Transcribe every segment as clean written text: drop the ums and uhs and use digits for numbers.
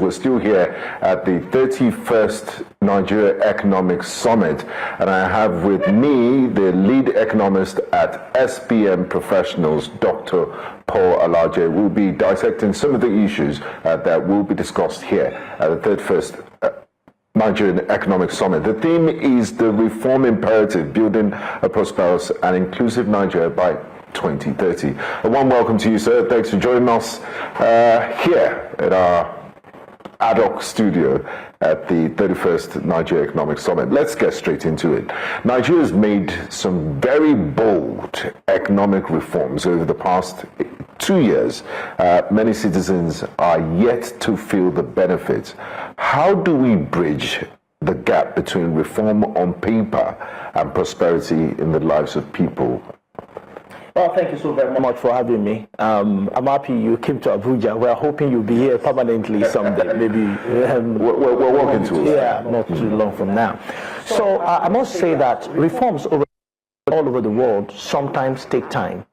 We're still here at the 31st Nigeria Economic Summit, and I have with me the lead economist at SPM Professionals, Dr. Paul Alaje. We'll be dissecting some of the issues that will be discussed here at the 31st Nigerian Economic Summit. The theme is the reform imperative, building a prosperous and inclusive Nigeria by 2030. A warm welcome to you, sir. Thanks for joining us here at our ad hoc studio at the 31st Nigeria Economic Summit. Let's get straight into it. Nigeria has made some very bold economic reforms over the past 2 years. Many citizens are yet to feel the benefits. How do we bridge the gap between reform on paper and prosperity in the lives of people? Well, thank you so very much for having me. I'm happy you came to Abuja. We're hoping you'll be here permanently someday, maybe. We're working towards that. Yeah, not too long from now. So I must say that reforms all over the world sometimes take time.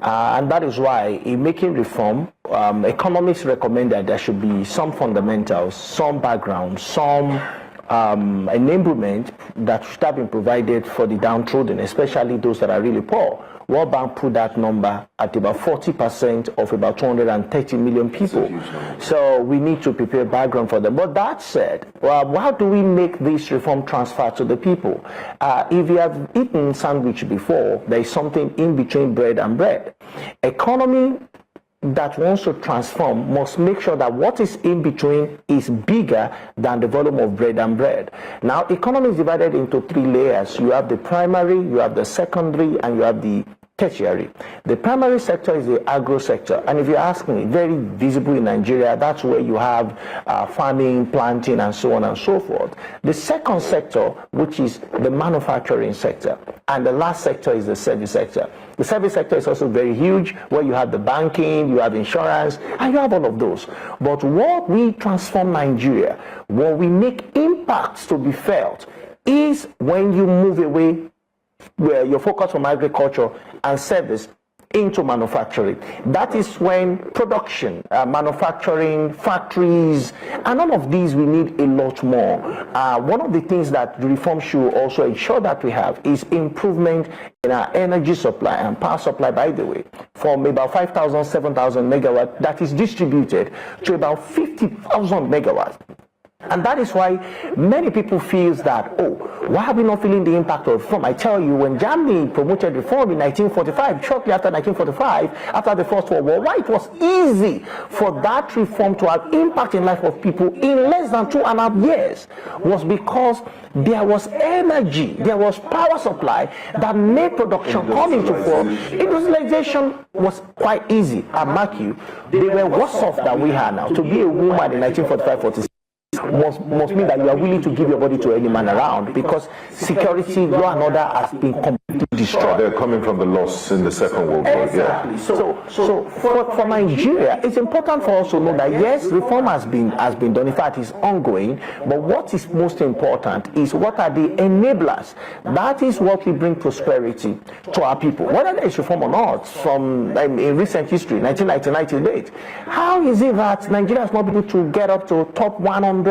And that is why in making reform, economists recommend that there should be some fundamentals, some background, some enablement that should have been provided for the downtrodden, especially those that are really poor. World Bank put that number at about 40% of about 230 million people. So we need to prepare background for them. But that said, well, how do we make this reform transfer to the people? If you have eaten sandwich before, there is something in between bread and bread. Economy that wants to transform must make sure that what is in between is bigger than the volume of bread and bread. Now, economy is divided into three layers. You have the primary, you have the secondary, and you have the tertiary. The primary sector is the agro sector, and if you ask me, very visible in Nigeria. That's where you have farming, planting, and so on and so forth. The second sector, which is the manufacturing sector, and the last sector is the service sector. The service sector is also very huge, where you have the banking, you have insurance, and you have all of those. But what we transform Nigeria, what we make impacts to be felt, is when you move away where your focus from agriculture and service into manufacturing. That is when production, manufacturing, factories, and all of these we need a lot more. One of the things that the reform should also ensure that we have is improvement in our energy supply and power supply, by the way, from about 5,000, 7,000 megawatts that is distributed to about 50,000 megawatts. And that is why many people feel that, oh, why are we not feeling the impact of reform? I tell you, when Germany promoted reform in 1945, shortly after 1945, after the First World War, why it was easy for that reform to have impact in life of people in less than 2.5 years was because there was energy, there was power supply that made production come into form. Industrialization was quite easy. I mark you, they were worse off than we are now. To be a woman in 1945-46 must mean that you are willing to give your body to any man around, because security, law and order has been completely destroyed. They're coming from the loss in the Second World War. Exactly. Yeah. So for Nigeria, it's important for us to know that yes, reform has been done. In fact, it's ongoing. But what is most important is what are the enablers. That is what will bring prosperity to our people. Whether there is reform or not, from in recent history, 1999 to date, how is it that Nigeria has not been able to get up to top 100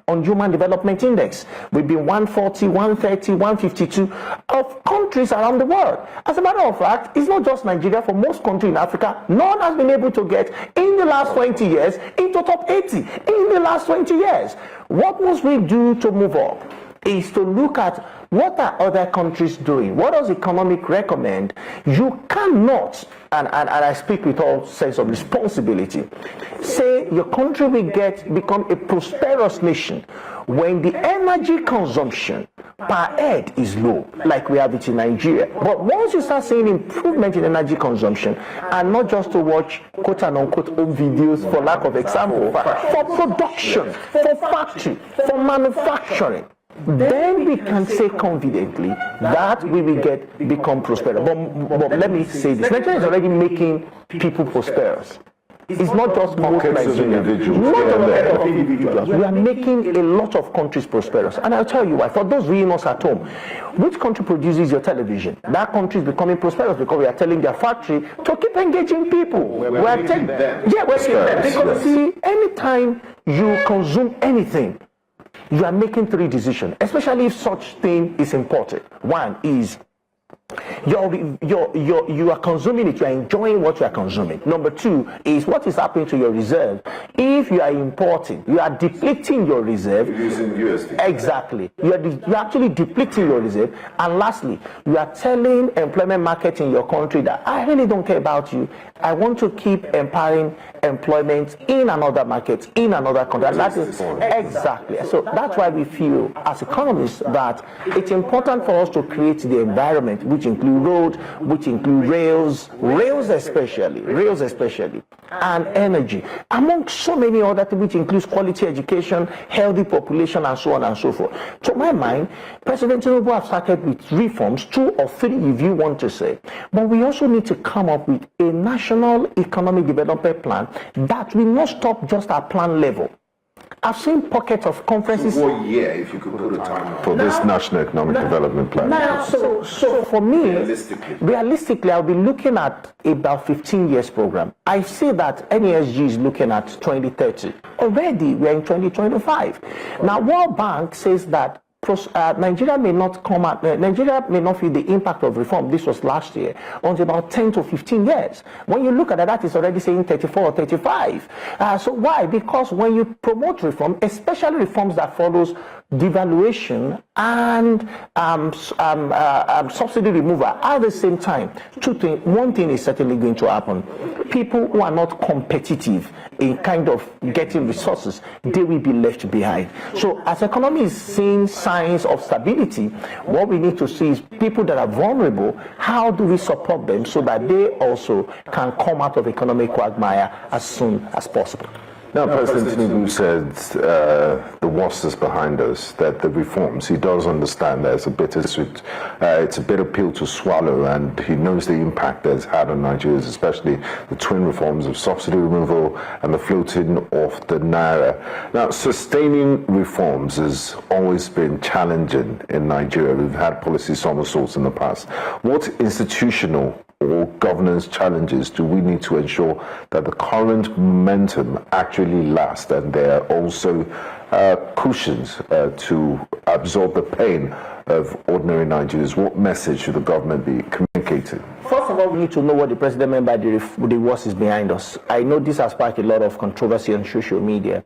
on Human Development Index? We've been 140, 130, 152 of countries around the world. As a matter of fact, it's not just Nigeria. For most countries in Africa, none has been able to get in the last 20 years into top 80 in the last 20 years. What must we do to move up is to look at what are other countries doing. What does economic recommend? You cannot, and I speak with all sense of responsibility, say your country will become a prosperous nation when the energy consumption per head is low, like we have it in Nigeria. But once you start seeing improvement in energy consumption, and not just to watch quote and unquote home videos, for lack of example, for production, for factory, for manufacturing, then we can say confidently that we will become prosperous. But let me say this: Nigeria is already making people prosperous. It's not just most pockets of Nigerians. individuals. Not Yeah, a lot yeah. of individuals. We are making a lot of countries prosperous. And I'll tell you why. For those viewing us at home, which country produces your television? That country is becoming prosperous because we are telling their factory to keep engaging people. We're taking them. Yeah, we're taking them. Because see, anytime you consume anything, you are making three decisions, especially if such thing is imported. One is you are consuming it, you are enjoying what you are consuming. Number two is what is happening to your reserve. If you are importing, you are depleting your reserve. You're using USD. Exactly. You're actually depleting your reserve. And lastly, you are telling employment market in your country that I really don't care about you. I want to keep empowering employment in another market, in another country. And that is exactly. So that's why we feel as economists that it's important for us to create the environment which include road, which include rails especially, and energy, among so many other things, which includes quality education, healthy population, and so on and so forth. To my mind, President Tinubu has started with reforms, 2 or 3 if you want to say, but we also need to come up with a national economic development plan that will not stop just at plan level. I've seen pockets of conferences. So what year, if you could put a time for this National Economic Development Plan? So for me, realistically, I'll be looking at about 15 years program. I see that NESG is looking at 2030. Already, we're in 2025. Now, World Bank says that Nigeria may not feel the impact of reform. This was last year, until about 10 to 15 years. When you look at that, it's already saying 34 or 35. So why? Because when you promote reform, especially reforms that follows devaluation and subsidy removal at the same time, one thing is certainly going to happen. People who are not competitive in kind of getting resources, they will be left behind. So as economy is seeing signs of stability, what we need to see is people that are vulnerable, how do we support them so that they also can come out of economic quagmire as soon as possible? Now, President Tinubu said the worst is behind us, that the reforms, he does understand that it's a bitter pill to swallow, and he knows the impact that it's had on Nigerians, especially the twin reforms of subsidy removal and the floating of the naira. Now, sustaining reforms has always been challenging in Nigeria. We've had policy somersaults in the past. What institutional or governance challenges do we need to ensure that the current momentum actually lasts, and there are also cushions to absorb the pain of ordinary Nigerians? What message should the government be communicating? First of all, we need to know what the president meant by the worst is behind us. I know this has sparked a lot of controversy on social media.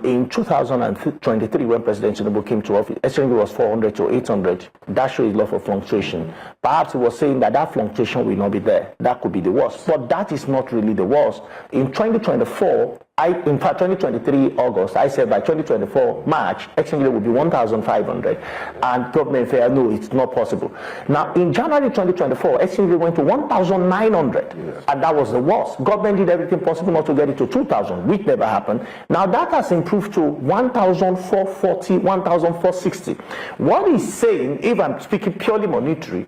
In 2023, when President Tinubu came to office, exchange was 400 to 800. That shows a lot of fluctuation. Perhaps he was saying that fluctuation will not be there. That could be the worst. But that is not really the worst. In 2024, in fact, 2023 August, I said by 2024 March, exchange rate will be 1,500, and government said no, it's not possible. Now, in January 2024, exchange rate went to 1,900, and that was the worst. Government did everything possible not to get it to 2,000, which never happened. Now that has improved to 1,440, 1,460. What he's saying, if I'm speaking purely monetary,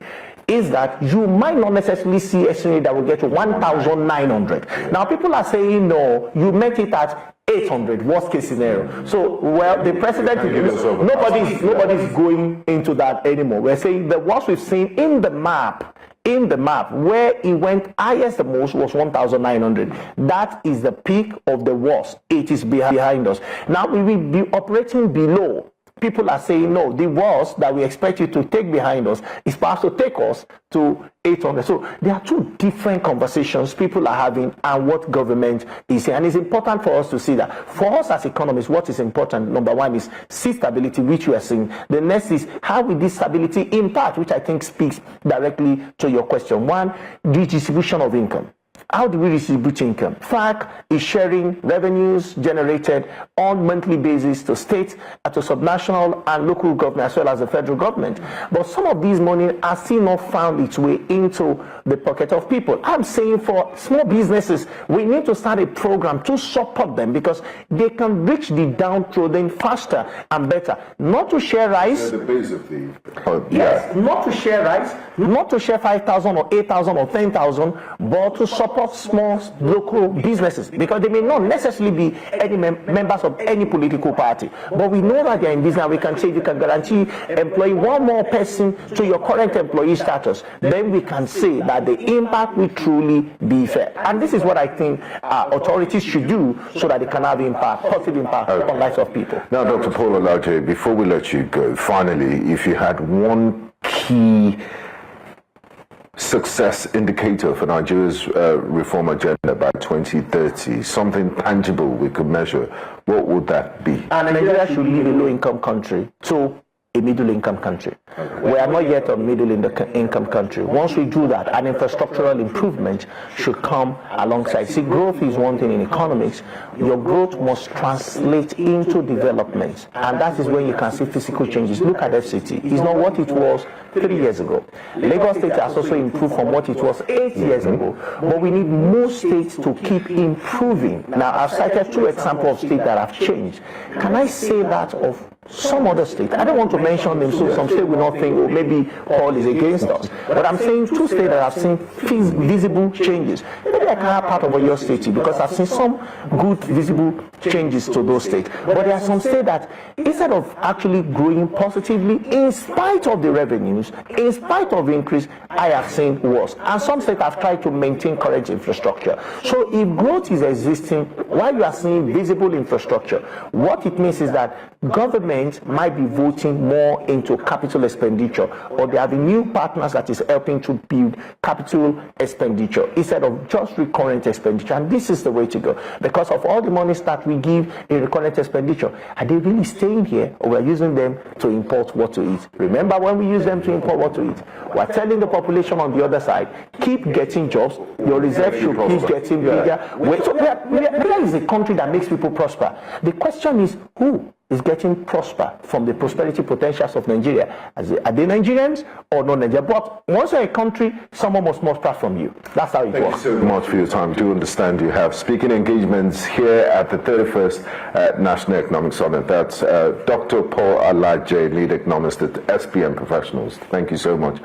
is that you might not necessarily see a scenario that will get to 1,900. Now, people are saying, no, you met it at 800, worst case scenario. So, well, the president, nobody's going into that anymore. We're saying the worst we've seen in the map, where it went highest the most was 1,900. That is the peak of the worst. It is behind us. Now, we will be operating below. People are saying, no, the worst that we expect you to take behind us is perhaps to take us to 800. So there are two different conversations people are having and what government is saying. And it's important for us to see that. For us as economists, what is important, number one, is see stability, which we are seeing. The next is how will this stability impact, which I think speaks directly to your question. One, redistribution of income. How do we distribute income? FAC is sharing revenues generated on monthly basis to state, to subnational and local government, as well as the federal government. But some of these money are still not found its way into the pocket of people. I'm saying for small businesses, we need to start a program to support them because they can reach the downtrodden faster and better. Not to share rice. The base of the... Yes, not to share rice, not to share 5,000 or 8,000 or 10,000, but to support support small local businesses, because they may not necessarily be any members of any political party, but we know that they're in business. We can say you can guarantee employing one more person to your current employee status, then we can say that the impact will truly be fair. And this is what I think authorities should do so that they can have impact, positive impact on lives of people. Now, Dr. Paul Alaje, before we let you go, finally, if you had one key success indicator for Nigeria's reform agenda by 2030, something tangible we could measure, what would that be? And Nigeria should leave a low-income country to a middle-income country. We are not yet a middle-income country. Once we do that, an infrastructural improvement should come alongside. See, growth is one thing in economics. Your growth must translate into development, and that is when you can see physical changes. Look at FCT. It's not what it was 3 years ago. Lagos State has also improved from what it was 8 years ago, but we need more states to keep improving. Now, I've cited 2 examples of states that have changed. Can I say that of some other state? I don't want to mention them, so some state will not think, oh, maybe Paul is against us. But I'm saying 2 states that have seen visible changes. Maybe I can have part of your state because I've seen some good visible changes to those states. But there are some states that, instead of actually growing positively, in spite of the revenues, in spite of increase, I have seen worse. And some states have tried to maintain current infrastructure. So if growth is existing while you are seeing visible infrastructure, what it means is that government might be voting more into capital expenditure, or they have new partners that is helping to build capital expenditure instead of just recurrent expenditure. And this is the way to go, because of all the monies that we give in recurrent expenditure, are they really staying here, or we're using them to import what to eat? Remember, when we use them to import what to eat, we're telling the population on the other side, keep getting jobs, your reserve should keep getting bigger. So Nigeria is a country that makes people prosper. The question is, who is getting prosper from the prosperity potentials of Nigeria? Are they Nigerians or not Nigerians? But once you're a country, someone must prosper from you. That's how it works. Thank you so much for your time. Do understand you have speaking engagements here at the 31st National Economic Summit. That's Dr. Paul Alaje, lead economist at SPM Professionals. Thank you so much.